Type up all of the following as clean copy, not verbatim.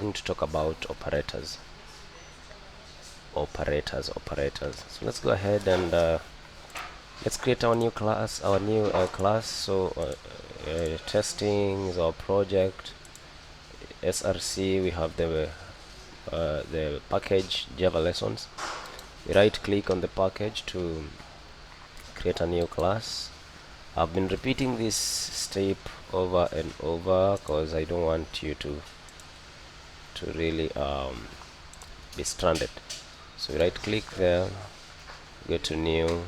going to talk about operators. Operators. So let's go ahead and let's create our new class. So testing is our project. SRC, we have the package Java lessons. We right click on the package to create a new class. I've been repeating this step over and over because I don't want you to really be stranded. So we right click there, go to new,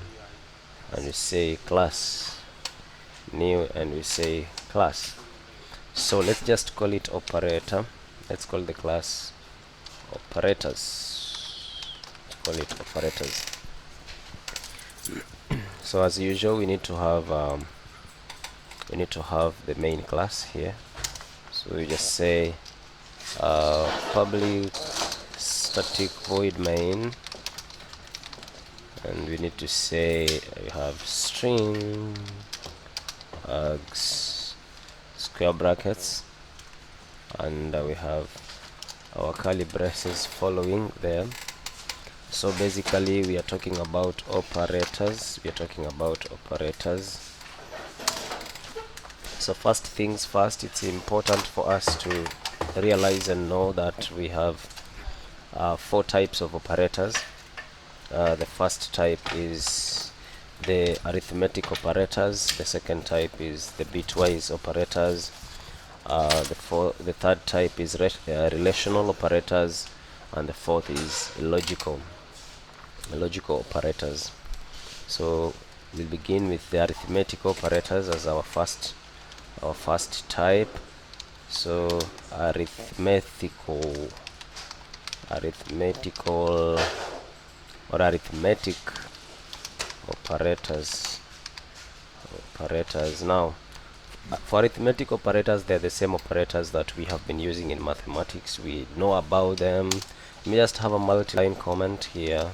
and we say class, new, and we say class. So let's just call it operator. Let's call the class operators. Call it operators. So as usual, we need to have the main class here. So we just say public static void main, and we need to say we have string square brackets, and we have our curly braces following them. So basically we are talking about operators. So first things first, it's important for us to realize and know that we have 4 types of operators. The first type is the arithmetic operators, the second type is the bitwise operators, the third type is relational operators, and the fourth is logical operators. So we'll begin with the arithmetic operators as our first type. So arithmetical or arithmetic operators. Now, for arithmetic operators, they're the same operators that we have been using in mathematics. We know about them. Let me just have a multi-line comment here.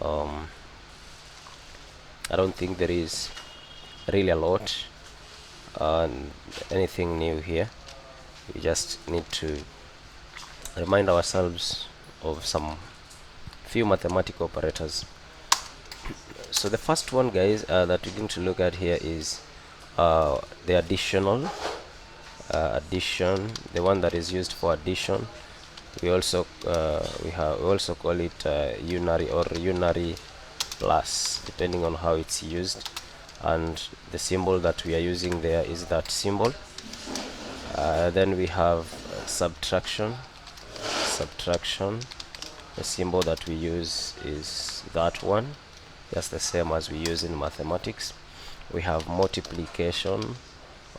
I don't think there is really a lot anything new here. We just need to remind ourselves of some few mathematical operators. So the first one, guys, that we're going to look at here is the addition, the one that is used for addition. We also call it unary or unary plus, depending on how it's used, and the symbol that we are using there is that symbol. Then we have subtraction. The symbol that we use is that one, just the same as we use in mathematics. We have multiplication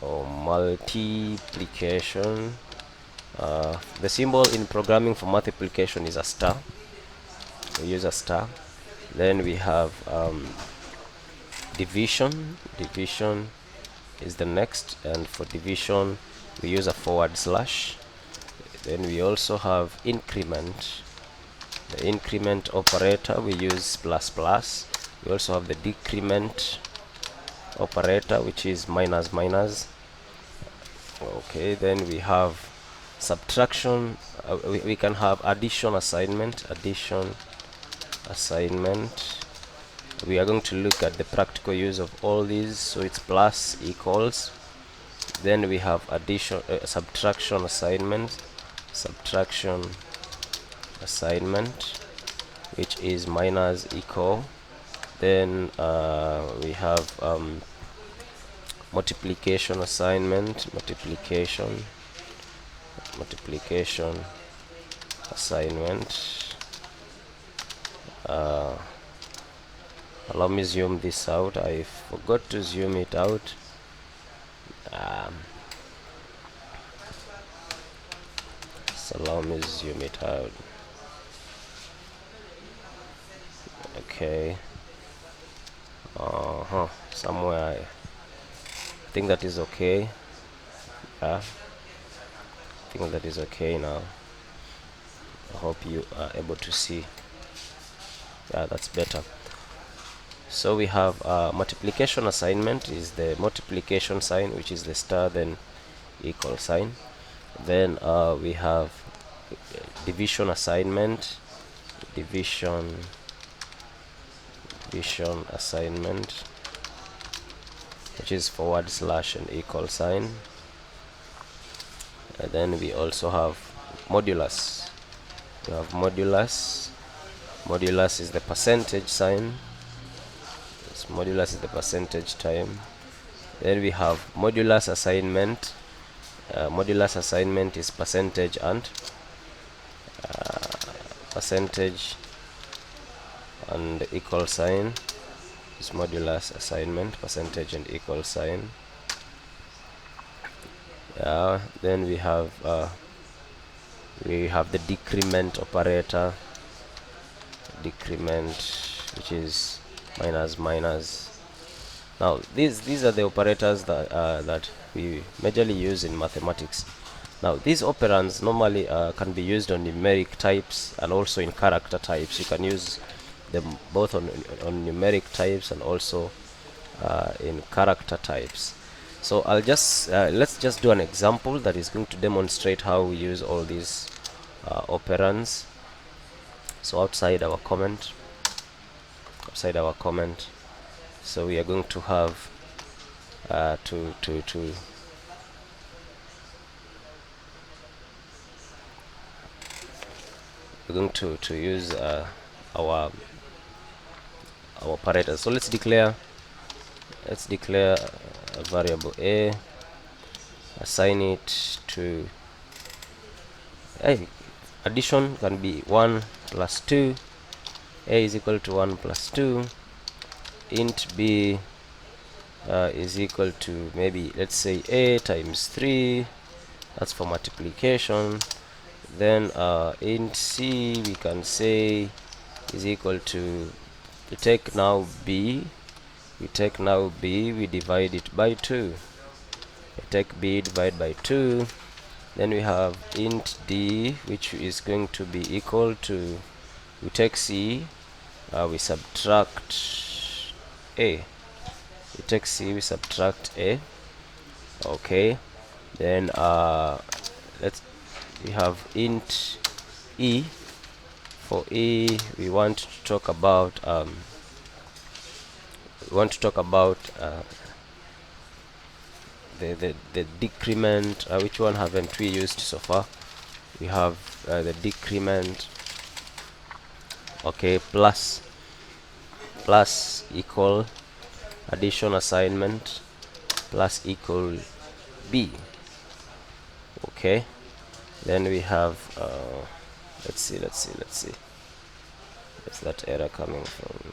or multiplication. The symbol in programming for multiplication is a star. We use a star. Then we have division. Division is the next, and for division we use a forward slash. Then we also have increment. The increment operator we use plus plus. We also have the decrement operator, which is minus minus. Okay, then we have subtraction. We can have addition assignment. We are going to look at the practical use of all these. So it's plus, equals. Then we have addition, subtraction assignment, which is minus, equal. Then we have multiplication assignment, allow me zoom this out. I forgot to zoom it out. So allow me zoom it out. Okay. Somewhere I think that is okay. Yeah, I think that is okay now. I hope you are able to see. Yeah, that's better. So we have multiplication assignment is the multiplication sign, which is the star, then equal sign. Then we have division assignment, division assignment, which is forward slash and equal sign. And then we also have modulus. We have modulus. Modulus is the percentage sign. This modulus is the percentage time. Then we have modulus assignment. Modulus assignment is percentage and equal sign. Is modulus assignment, percentage and equal sign. Then we have the decrement operator, decrement, which is minus. Now these are the operators that we majorly use in mathematics. Now these operands normally can be used on numeric types and also in character types. You can use them both on numeric types and also in character types. So I'll just let's just do an example that is going to demonstrate how we use all these operands. So outside our comment, so we are going to have we're going to use our operators. So let's declare a variable a, assign it to addition can be 1 plus 2, a is equal to 1 plus 2, int b is equal to, maybe let's say a times 3, that's for multiplication. Then int c we can say is equal to, we take now b, we divide it by 2. We take b, divide by 2. Then we have int d, which is going to be equal to, we take c, we subtract a. We take c, we subtract a. Okay. Then we have int e. For e, we want to talk about the decrement. Which one haven't we used so far? We have the decrement. Okay, plus equal addition assignment plus equal b. Okay, then we have let's see, where's that error coming from?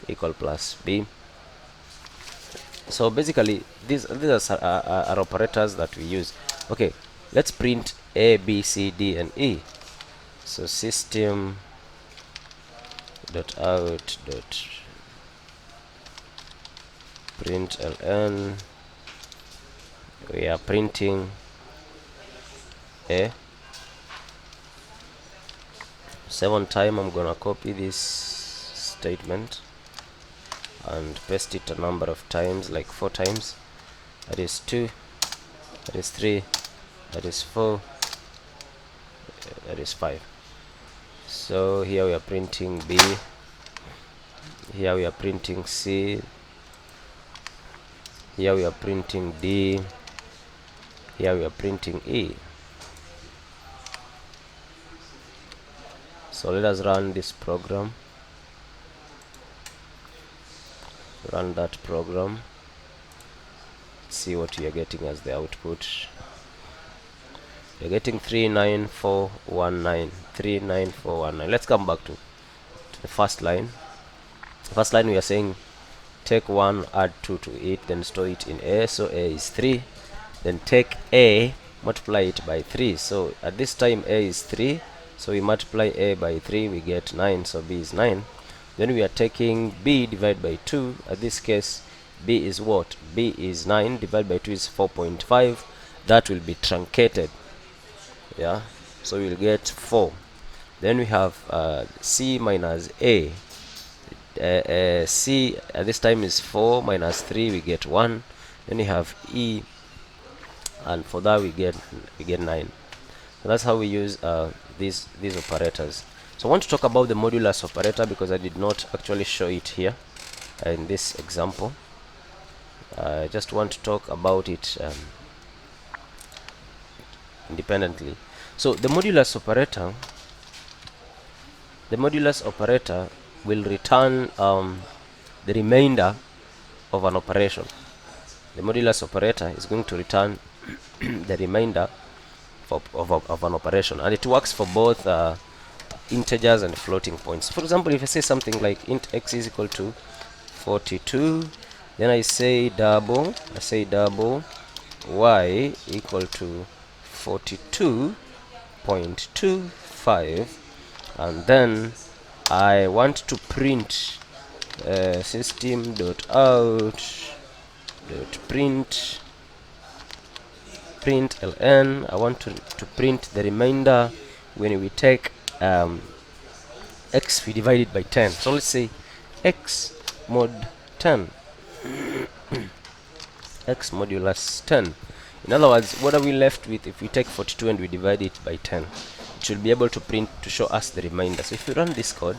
Equal plus b. So basically these are operators that we use. Okay, let's print a, b, c, d and e. So system dot out dot println, we are printing a. Second time I'm gonna copy this statement and paste it a number of times, like 4 times. That is 2, that is 3, that is 4, that is 5. So here we are printing b, here we are printing c, here we are printing d, here we are printing e. So let us run this program. Run that program, see what we are getting as the output. We're getting 39419, 39419. Let's come back to the first line. The first line we are saying take 1, add 2 to it, then store it in a. So a is 3. Then take a, multiply it by 3. So at this time a is 3, so we multiply a by 3, we get 9. So b is 9. Then we are taking b, divided by 2. At this case b is what? B is 9, divided by 2 is 4.5. That will be truncated. Yeah, so we'll get 4. Then we have C minus A. C at this time is 4 minus 3, we get 1. Then we have E, and for that we get 9. So that's how we use these operators. So I want to talk about the modulus operator because I did not actually show it here in this example. I just want to talk about it independently. So the modulus operator will return the remainder of an operation. The modulus operator is going to return the remainder of an operation, and it works for both integers and floating points. For example, if I say something like int x is equal to 42, then I say double y equal to 42.25, and then I want to print system.out.println. I want to print the remainder when we take x, we divide it by 10. So let's say x mod 10, x modulus 10. In other words, what are we left with if we take 42 and we divide it by 10? It should be able to print to show us the remainder. So if we run this code,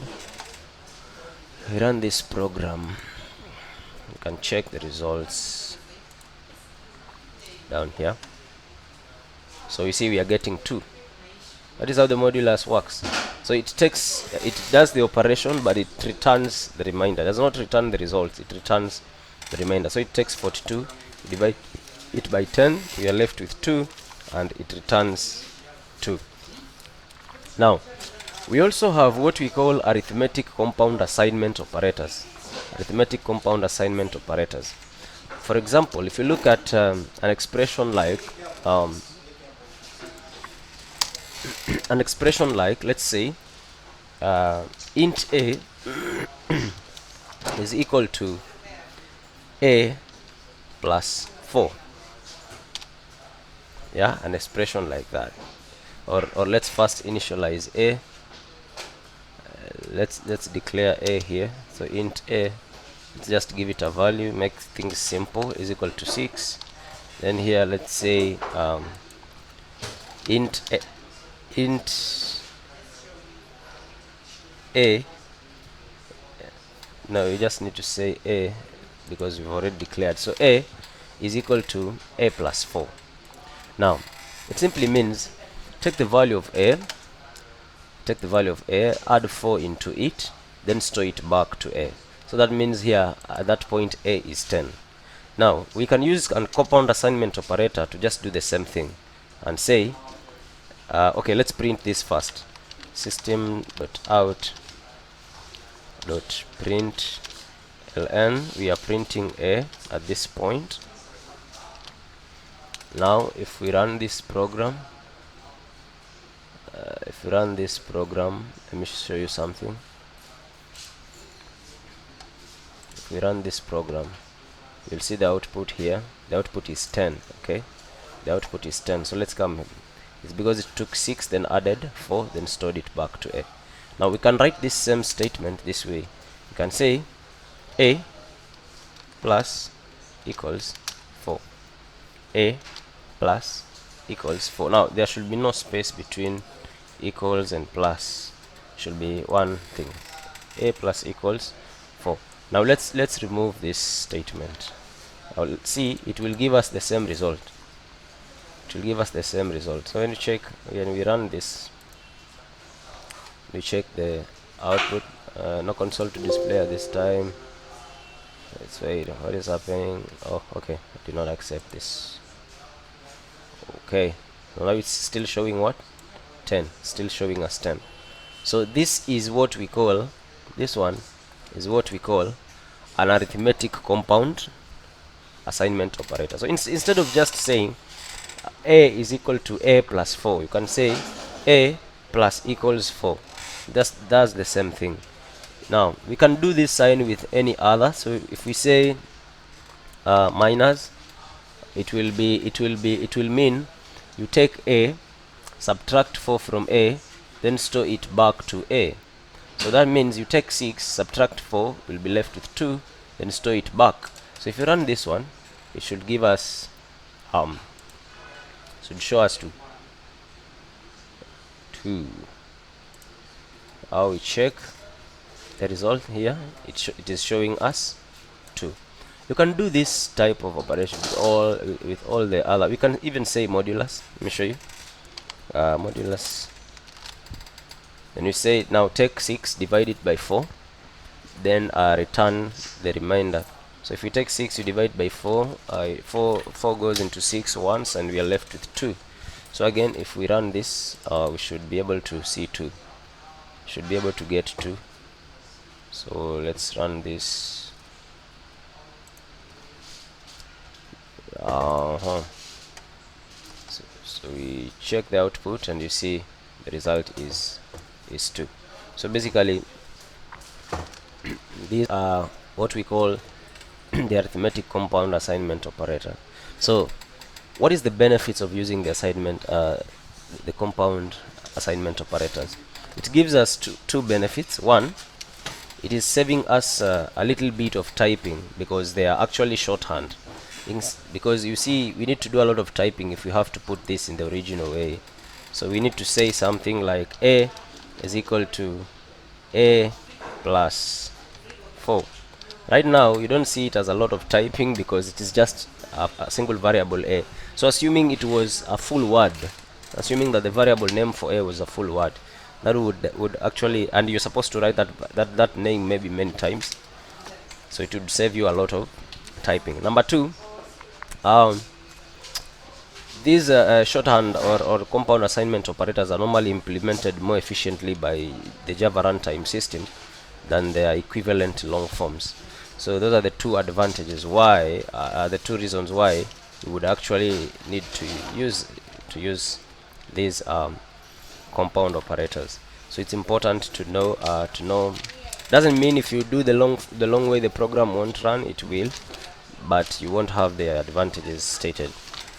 we run this program, you can check the results down here. So you see we are getting 2. That is how the modulus works. So it does the operation, but it returns the remainder. It does not return the results, it returns the remainder. So it takes 42, divide it by 10, we are left with 2, and it returns 2. Now, we also have what we call arithmetic compound assignment operators. For example, if you look at an expression like let's say int a is equal to a plus 4. Yeah, an expression like that. Or let's first initialize a. Let's declare a here. So int a, let's just give it a value, make things simple, is equal to 6. Then here let's say int a. No, you just need to say a because we've already declared. So a is equal to a plus 4. Now it simply means take the value of a, add 4 into it, then store it back to a. So that means here at that point a is 10. Now we can use a compound assignment operator to just do the same thing and say okay, let's print this first. System.out.println, we are printing a at this point. Now if we run this program, let me show you something. If we run this program, you'll see the output here. The output is 10. Okay, the output is 10. So let's come. It's because it took 6, then added 4, then stored it back to a. Now we can write this same statement this way. You can say a plus equals 4. A plus equals 4. Now there should be no space between equals and plus. Should be one thing. A plus equals 4. Now let's remove this statement. Now let's see, it will give us the same result. So when you check, when we run this, we check the output. No console to display at this time. Let's wait. What is happening? Oh, okay. I did not accept this. Okay. So now it's still showing what? 10. Still showing us 10. So this is what we call. This one is what we call an arithmetic compound assignment operator. So instead of just saying a is equal to a plus 4, you can say a plus equals 4. That's the same thing. Now we can do this sign with any other. So if we say minus, it will mean you take a, subtract 4 from A, then store it back to A. So that means you take 6, subtract 4, we'll be left with 2, then store it back. So if you run this one, it should give us should show us 2. How we check the result here, it is showing us 2. You can do this type of operation with all the other. We can even say modulus. Let me show you. Modulus. Then you say now take 6, divide it by 4, then return the remainder. So if you take 6, you divide by 4, 4 goes into 6 once, and we are left with 2. So again, if we run this, we should be able to see 2. Should be able to get 2. So let's run this. So we check the output, and you see the result is 2. So basically, these are what we call the arithmetic compound assignment operator. So what is the benefits of using the compound assignment operators? It gives us two benefits. One, it is saving us a little bit of typing, because they are actually shorthand. Because you see, we need to do a lot of typing if we have to put this in the original way. So we need to say something like A is equal to A plus 4. Right now you don't see it as a lot of typing, because it is just a single variable A. So assuming it was a full word, assuming that the variable name for A was a full word, that would actually, and you're supposed to write that name maybe many times, so it would save you a lot of typing. Number two, these shorthand or compound assignment operators are normally implemented more efficiently by the Java runtime system than their equivalent long forms. So those are the two advantages why, the two reasons why you would actually need to use these compound operators. So it's important to know. Doesn't mean if you do the long way the program won't run. It will, but you won't have the advantages stated.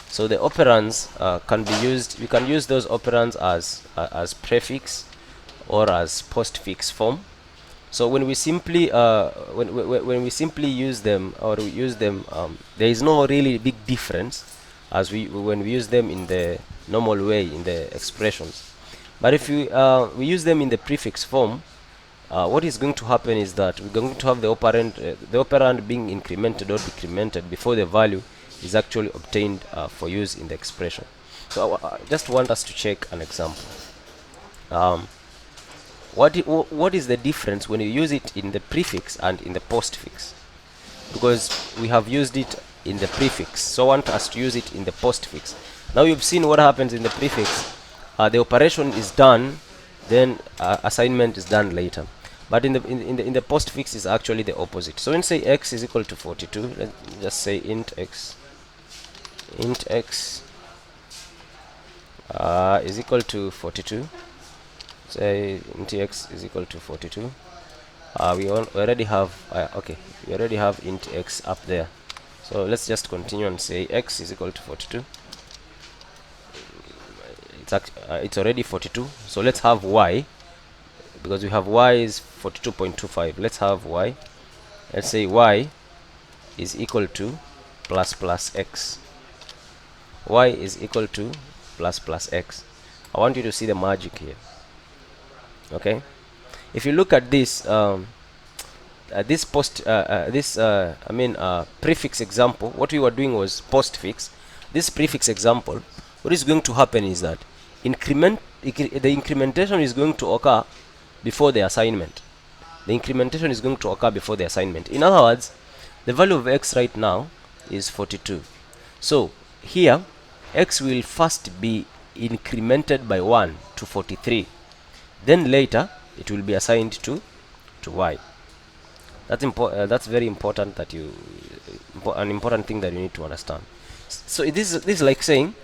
So the operands can be used. You can use those operands as prefix or as postfix form. So when we simply when we simply use them, there is no really big difference as when we use them in the normal way in the expressions. But if we use them in the prefix form, what is going to happen is that we're going to have the operand being incremented or decremented before the value is actually obtained for use in the expression. So I just want us to check an example. What is the difference when you use it in the prefix and in the postfix? Because we have used it in the prefix, so I want us to use it in the postfix. Now you've seen what happens in the prefix. The operation is done, then assignment is done later. But in the postfix is actually the opposite. So when we say x is equal to 42, let's just say int x is equal to 42. Say int x is equal to 42. We already have we already have int x up there. So let's just continue and say x is equal to 42. It's already 42. So let's have y, because we have y is 42.25. Let's have y. Let's say y is equal to plus x. Y is equal to plus x. I want you to see the magic here. Okay, if you look at this prefix example, what we were doing was postfix. This prefix example, what is going to happen is that the incrementation is going to occur before the assignment. The incrementation is going to occur before the assignment. In other words, the value of x right now is 42. So here, x will first be incremented by 1 to 43. Then later, it will be assigned to y. That's very important. An important thing that you need to understand. So this is like saying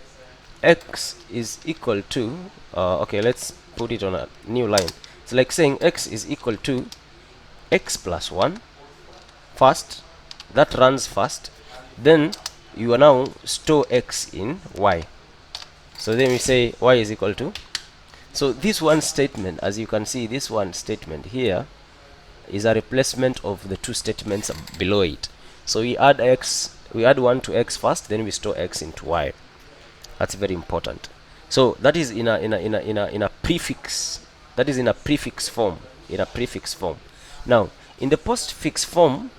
x is equal to okay, let's put it on a new line. It's like saying x is equal to x plus 1 first. That runs first. Then you are now store x in y. So then we say y is equal to, so this one statement, as you can see, this one statement here is a replacement of the two statements below it. So we add x, we add 1 to x first, then we store x into y. That's very important. So that is in a prefix. That is in a prefix form. In a prefix form. Now, in the postfix form,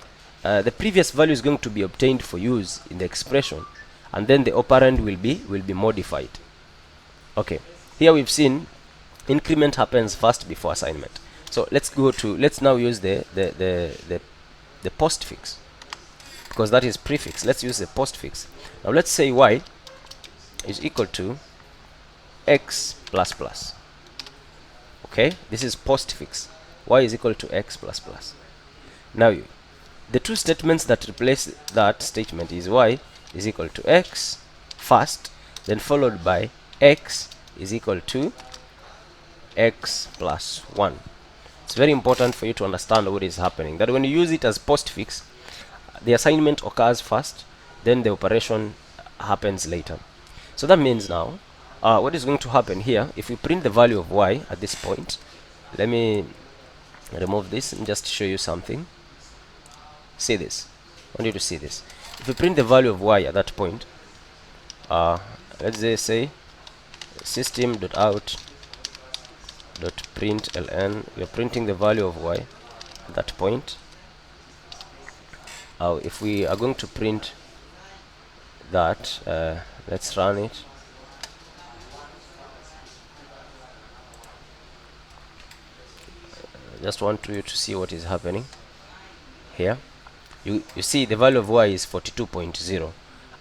the previous value is going to be obtained for use in the expression, and then the operand will be modified. Okay. Here we've seen increment happens first before assignment. So let's now use the postfix, because that is prefix. Let's use the postfix. Now let's say y is equal to x plus plus. Okay, this is postfix. Y is equal to x plus plus. Now the two statements that replace that statement is y is equal to x first, then followed by x is equal to x plus 1. It's very important for you to understand what is happening, that when you use it as postfix, the assignment occurs first, then the operation happens later. So that means now what is going to happen here, if we print the value of y at this point, let me remove this and just show you something. See this. I want you to see this. If we print the value of y at that point, let's say system.out.println, we are printing the value of y at that point. If we are going to print that, let's run it. Just want you to see what is happening here. You see the value of y is 42.0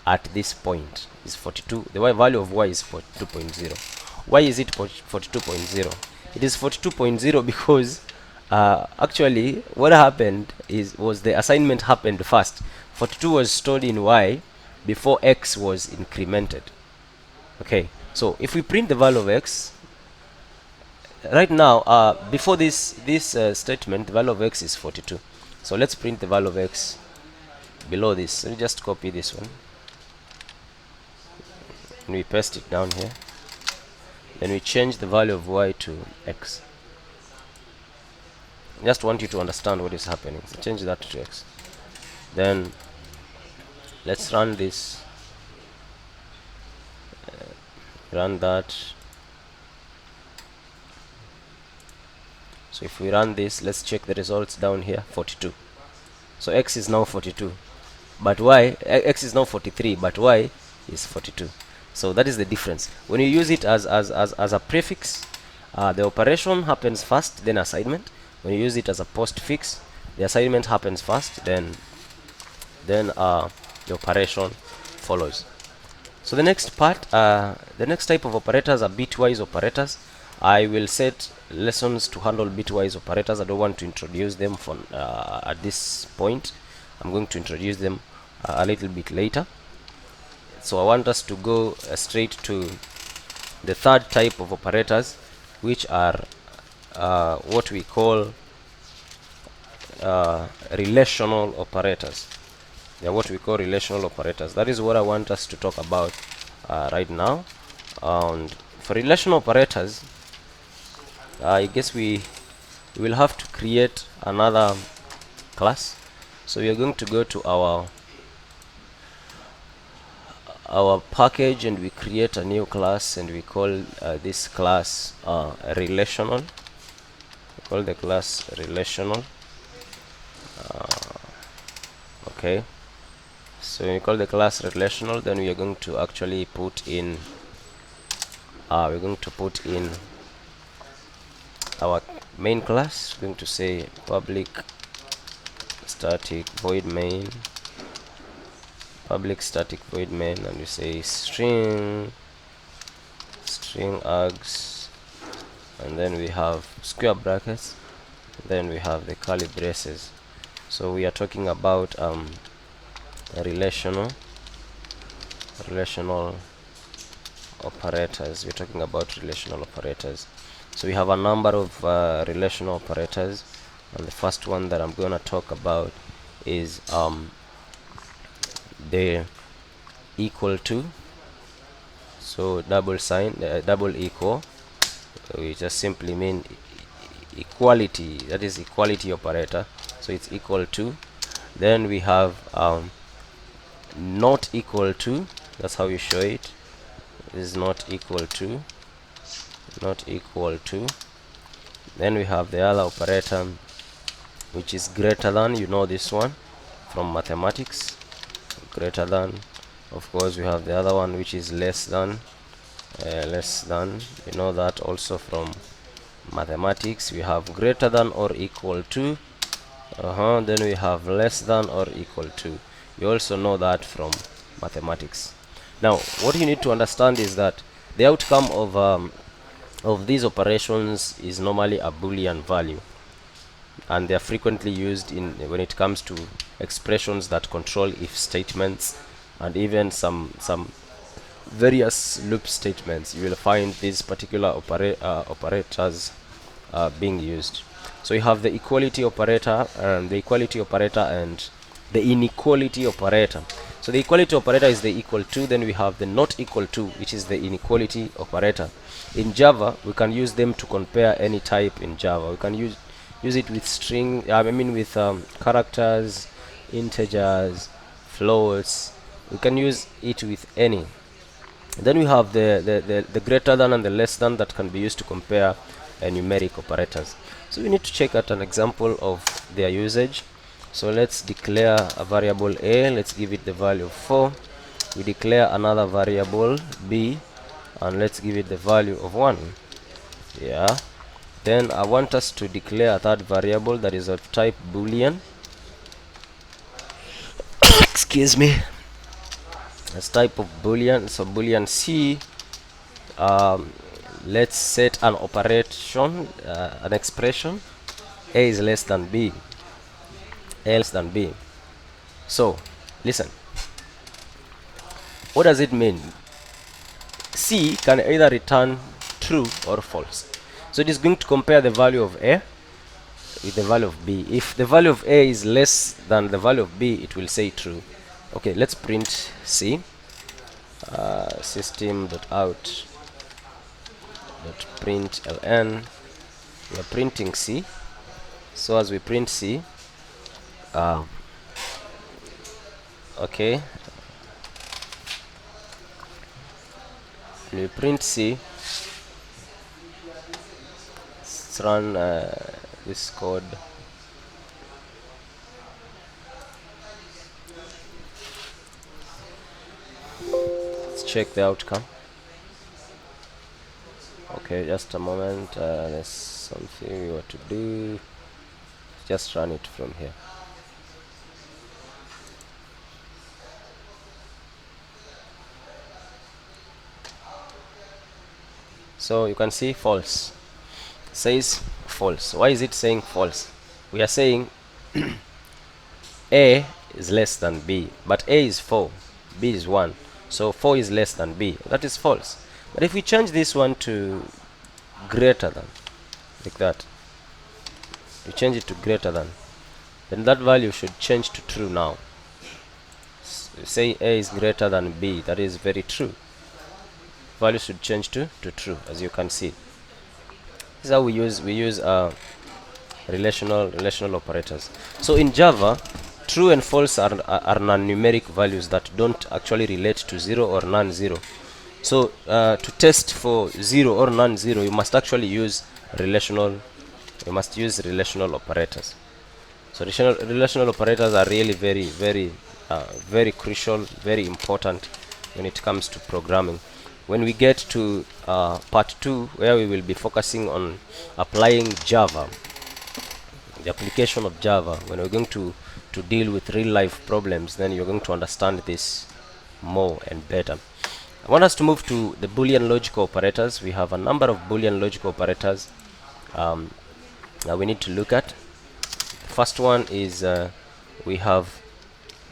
at this point. Is 42. The value of y is 42.0. Why is it 42.0? It is 42.0 because actually what happened was the assignment happened first. 42 was stored in y before x was incremented. Okay, so if we print the value of x right now, before this statement, the value of x is 42. So let's print the value of x below this. Let me just copy this one and we paste it down here. Then we change the value of y to x. Just want you to understand what is happening. So change that to x. Then let's run this. Run that. So if we run this, let's check the results down here. 42. So x is now 42, but y, x is now 43, but y is 42. So that is the difference. When you use it as a prefix, the operation happens first, then assignment. When you use it as a postfix, the assignment happens first, then the operation follows. So the next part, the next type of operators are bitwise operators. I will set lessons to handle bitwise operators. I don't want to introduce them at this point. I'm going to introduce them a little bit later. So I want us to go straight to the third type of operators, which are what we call relational operators. They are what we call relational operators. That is what I want us to talk about right now. And for relational operators, I guess we will have to create another class. So we are going to go to our package and we create a new class, and we call this class relational. We call the class relational. Okay, so when we call the class relational, then we are going to actually put in we're going to put in our main class. We're going to say public static void main, public static void main, and we say string args, and then we have square brackets, then we have the curly braces. So we are talking about relational operators. We're talking about relational operators. So we have a number of relational operators, and the first one that I'm going to talk about is the equal to So double sign, double equal, we just simply mean equality, that is equality operator, so it's equal to. Then we have not equal to, that's how you show it. This is not equal to, not equal to. Then we have the other operator which is greater than, you know this one from mathematics, greater than. Of course we have the other one which is less than, you know that also from mathematics. We have greater than or equal to, then we have less than or equal to. You also know that from mathematics. Now what you need to understand is that the outcome of these operations is normally a Boolean value, and they are frequently used in when it comes to expressions that control if statements, and even some various loop statements. You will find these particular operators being used. So you have the equality operator and the inequality operator. So the equality operator is the equal to, then we have the not equal to, which is the inequality operator. In Java we can use them to compare any type. In Java we can use it with string, with characters, integers, floats. We can use it with any. Then we have the greater than and the less than that can be used to compare numeric operators. So we need to check out an example of their usage. So let's declare a variable a, let's give it the value of 4. We declare another variable b, and let's give it the value of 1. Yeah. Then I want us to declare a third variable that is of type boolean. Excuse me. As type of boolean, so boolean c. Let's set an operation, an expression, a is less than b, a less than b. So listen, what does it mean? C can either return true or false. So it is going to compare the value of a with the value of b. If the value of a is less than the value of b, it will say true. Okay, let's print c. System.out.println. We are printing c. So as we print c, okay, we print c. Let's run this code. Let's check the outcome. Okay, just a moment. There's something we want to do. Just run it from here. So you can see false. It says false. Why is it saying false? We are saying a is less than b, but a is 4, b is 1, so 4 is less than b. That is false. But if we change this one to greater than, like that, we change it to greater than, then that value should change to true now. Say a is greater than b, that is very true. Value should change to true, as you can see. This is how we use relational operators. So in Java, true and false are non-numeric values that don't actually relate to 0 or non-zero. So to test for 0 or non-zero, you must actually use relational operators. So relational operators are really very crucial, very important when it comes to programming. When we get to part 2, where we will be focusing on applying Java, the application of Java, when we're going to deal with real life problems, then you're going to understand this more and better. I want us to move to the Boolean logical operators. We have a number of Boolean logical operators that we need to look at. The first one is we have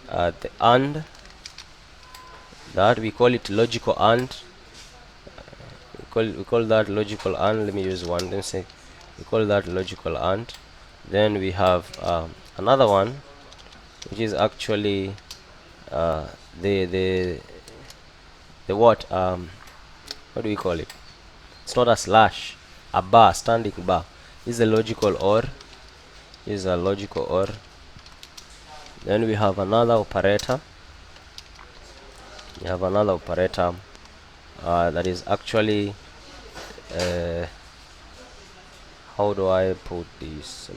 the AND, that we call it logical AND. We call that logical AND. Let me use one. Then say we call that logical AND. Then we have another one, which is actually the what What do we call it? It's not a slash, a bar, standing bar. This is a logical OR. This is a logical OR. Then we have another operator. We have another operator that is actually how do I put this?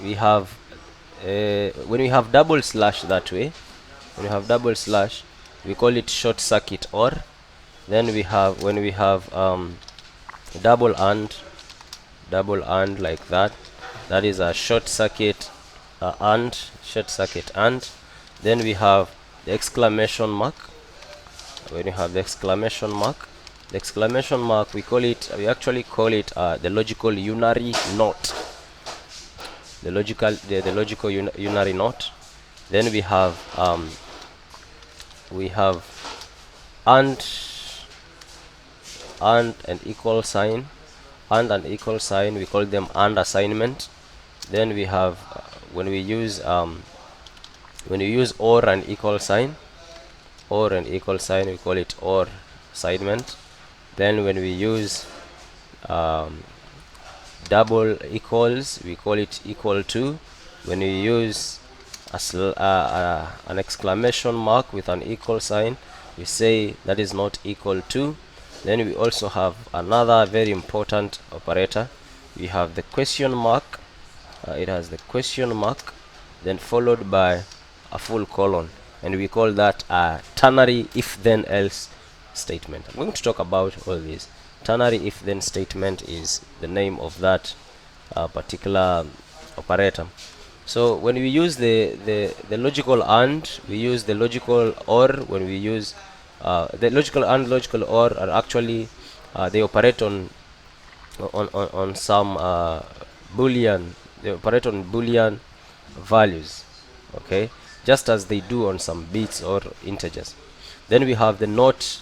We have when we have double slash that way, when we have double slash, we call it short circuit OR. Then we have, when we have double and like that, that is a short circuit and short circuit. And then we have the exclamation mark. When you have the exclamation mark, we actually call it the logical unary not. The logical unary not. Then we have and an equal sign, and an equal sign, we call them and assignment. Then we have when we use or and equal sign, we call it or assignment. Then when we use double equals, we call it equal to. When we use an exclamation mark with an equal sign, we say that is not equal to. Then we also have another very important operator. We have the question mark. It has the question mark, then followed by a full colon, and we call that a ternary if then else statement. I'm going to talk about all this. Ternary if then statement is the name of that particular operator. So when we use the logical and, we use the logical or. When we use the logical and logical or are actually they operate on some boolean. They operate on boolean values, okay, just as they do on some bits or integers. Then we have the not,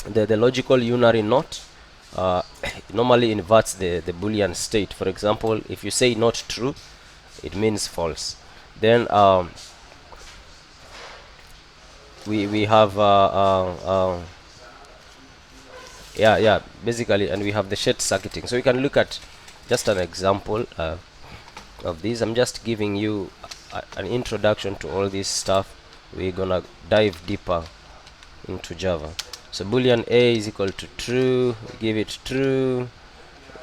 the logical unary not. Normally inverts the boolean state. For example, if you say not true, it means false. Then we have basically, and we have the short circuiting. So you can look at just an example of this. I'm just giving you an introduction to all this stuff. We're gonna dive deeper into Java. So boolean a is equal to true, we give it true.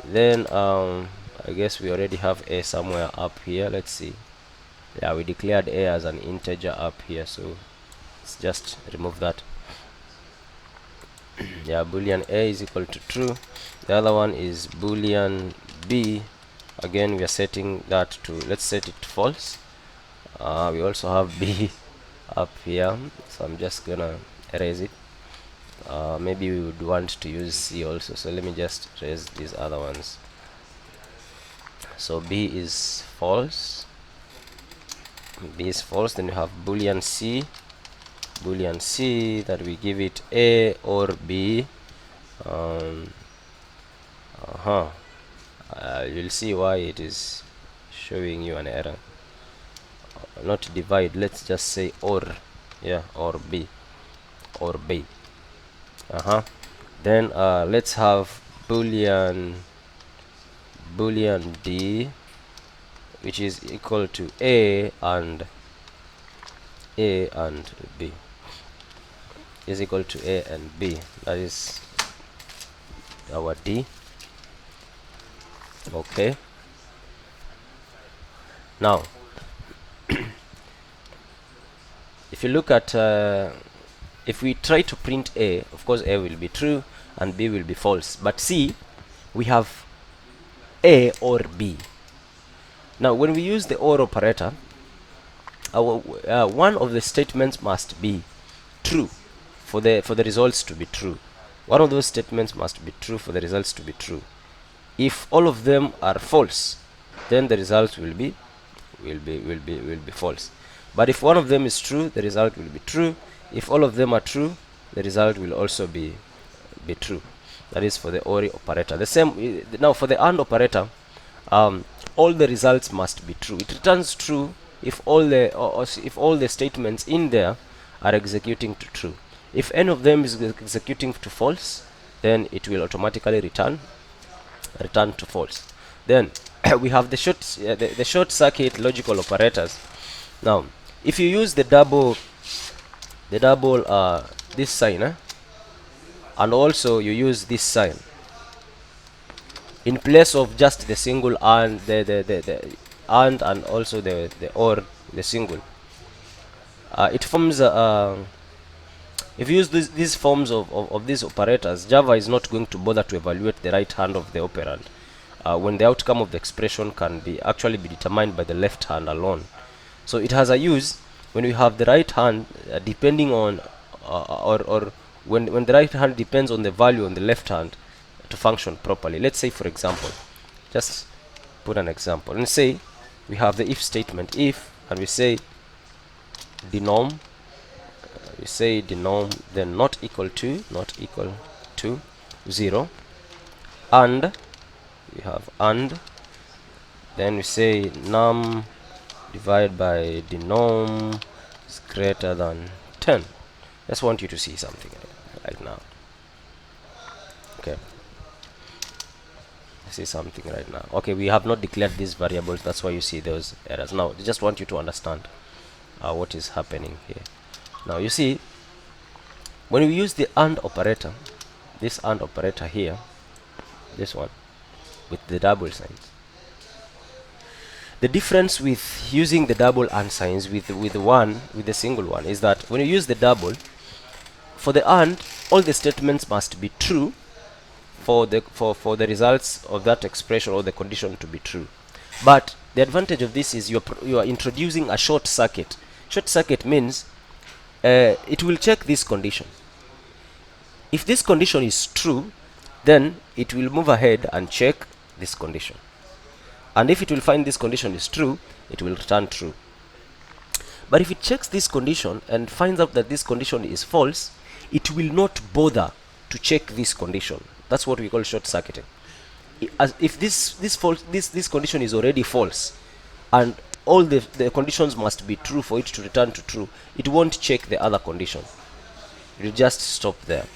Then I guess we already have a somewhere up here. Let's see. Yeah, we declared a as an integer up here, so let's just remove that. Yeah, boolean a is equal to true. The other one is boolean b. Again, we are setting that to, let's set it to false. We also have b up here, so I'm just gonna erase it. Maybe we would want to use c also, so let me just erase these other ones. So b is false. Then we have boolean c that we give it a or b. You'll see why it is showing you an error. Not divide, let's just say or. Yeah, or b. Then let's have boolean d, which is equal to a and b, is equal to a and b. That is our d. Okay, now if you look at if we try to print a, of course a will be true and b will be false, but see, we have a or b. Now when we use the or operator, our one of the statements must be true for the results to be true. One of those statements must be true for the results to be true. If all of them are false, then the results will be false. But if one of them is true, the result will be true. If all of them are true, the result will also be true. That is for the OR operator. The same now for the AND operator. All the results must be true. It returns true if all the statements in there are executing to true. If any of them is executing to false, then it will automatically return to false. Then we have the short circuit logical operators. Now if you use the double this sign, and also you use this sign in place of just the single and the and also the or the single, it forms if you use these forms of these operators, Java is not going to bother to evaluate the right hand of the operand when the outcome of the expression can actually be determined by the left hand alone. So it has a use when we have the right hand depending on or when the right hand depends on the value on the left hand to function properly. Let's say, for example, just put an example and say we have the if statement, if, and we say denom, then not equal to 0, and we have and, then we say num divided by denom is greater than 10. Just want you to see something right now. Okay, see something right now. Okay, we have not declared these variables, that's why you see those errors. Now I just want you to understand what is happening here. Now you see, when we use the AND operator, this AND operator here, this one with the double signs, the difference with using the double AND signs with the single one is that when you use the double, for the AND, all the statements must be true for the results of that expression or the condition to be true. But the advantage of this is you are introducing a short circuit. Short circuit means it will check this condition. If this condition is true, then it will move ahead and check this condition. And if it will find this condition is true, it will return true. But if it checks this condition and finds out that this condition is false, it will not bother to check this condition. That's what we call short circuiting. If this condition is already false and all the conditions must be true for it to return to true, it won't check the other condition. It will just stop there.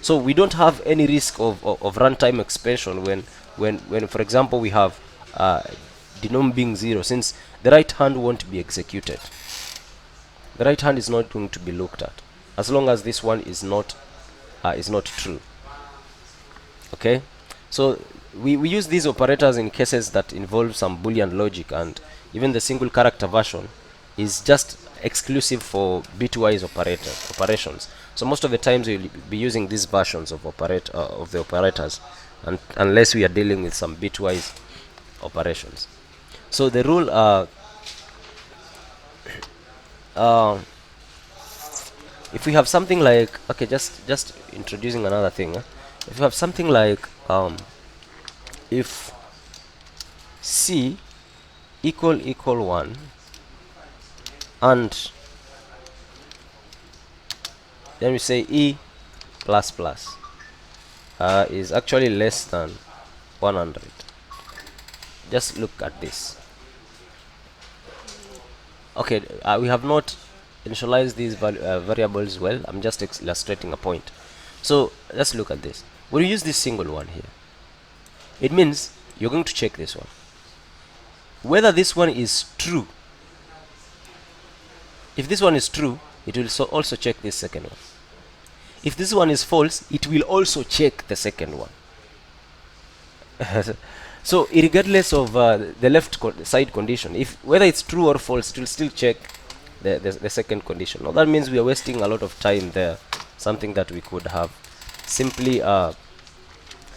So we don't have any risk of runtime expansion when for example we have denom being 0, since the right hand won't be executed. The right hand is not going to be looked at as long as this one is not true. Okay, so we use these operators in cases that involve some Boolean logic, and even the single character version is just exclusive for bitwise operations. So most of the times we'll be using these versions of the operators, and unless we are dealing with some bitwise operations. So the rule if we have something like, okay, just introducing another thing, if you have something like if C equal 1 and then we say E plus plus is actually less than 100. Just look at this. Okay, we have not initialized these variables well. I'm just illustrating a point. So let's look at this. When you use this single one here, it means you're going to check this one, whether this one is true. If this one is true, it will also check this second one. If this one is false, it will also check the second one. So regardless of the left side condition, if whether it's true or false, it will still check the second condition. Now that means we are wasting a lot of time there, something that we could have simply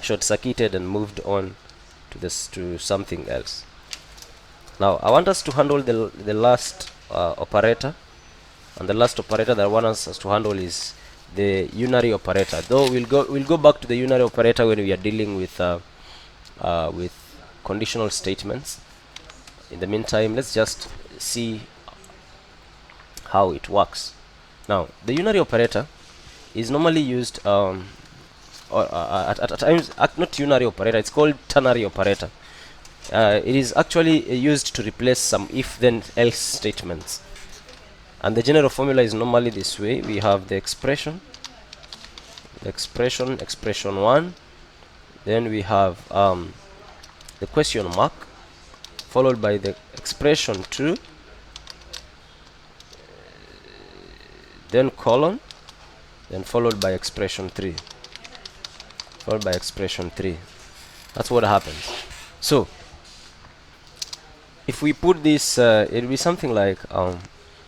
short-circuited and moved on to something else. Now I want us to handle the last operator, and the last operator that I want us to handle is the unary operator. Though we'll go back to the unary operator when we are dealing with conditional statements. In the meantime, let's just see how it works. Now the unary operator is normally used at times, not unary operator, it's called ternary operator. It is actually used to replace some if then else statements. And the general formula is normally this way. We have the expression expression 1, then we have the question mark followed by the expression 2, then colon, then followed by expression 3, followed by expression 3. That's what happens. So if we put this, it'll be something like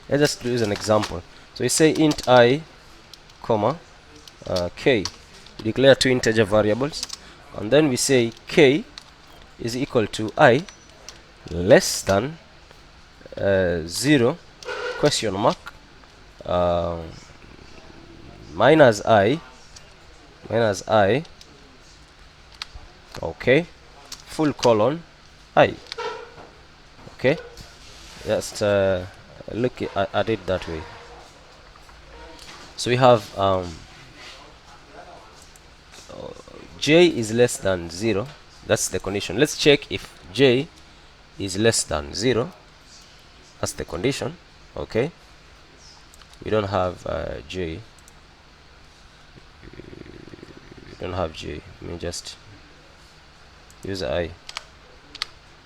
let's just use an example. So we say int I comma k. We declare two integer variables, and then we say k is equal to I less than 0 question mark minus I okay, full colon I. Okay, just look at it that way. So we have j is less than 0. That's the condition. Let's check if j is less than 0. That's the condition. Okay, we don't have j. We don't have j. Let me just use I.